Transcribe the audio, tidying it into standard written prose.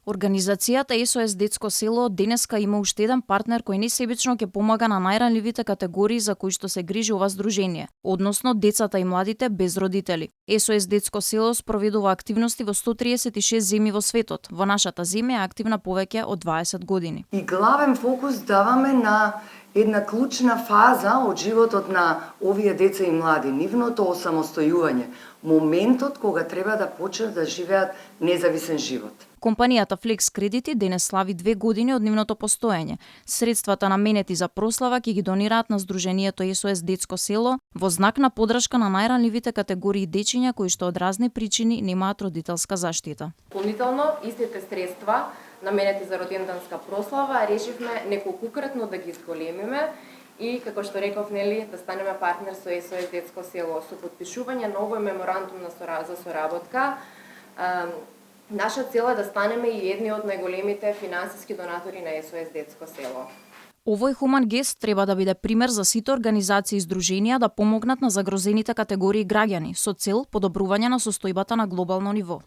Организацијата SOS Детско село денеска има уште еден партнер кој несебично ќе помага на најранливите категории за кои што се грижи ова здружение, односно децата и младите без родители. SOS Детско село спроведува активности во 136 земји во светот. Во нашата земја е активна повеќе од 20 години. И главен фокус даваме на една клучна фаза од животот на овие деца и млади, нивното осамостојување, моментот кога треба да почнат да живеат независен живот. Компанијата Flex Кредити денес слави 2 години од нивното постоење. Средствата наменети за прослава ќе ги донираат на Сдруженијето SOS Детско село во знак на поддршка на најранливите категории дечиња кои што од разни причини немаат родителска заштита. Дополнително, истите средства наменети за роденденска прослава решивме неколкукратно да ги зголемиме и, како што реков, да станеме партнер со SOS Детско село со подпишување на овој меморандум за соработка. Наша цел е да станеме и едни од најголемите финансиски донатори на SOS Детско село. Овој хуман гест треба да биде пример за сите организации и здруженија да помогнат на загрозените категории граѓани со цел подобрување на состојбата на глобално ниво.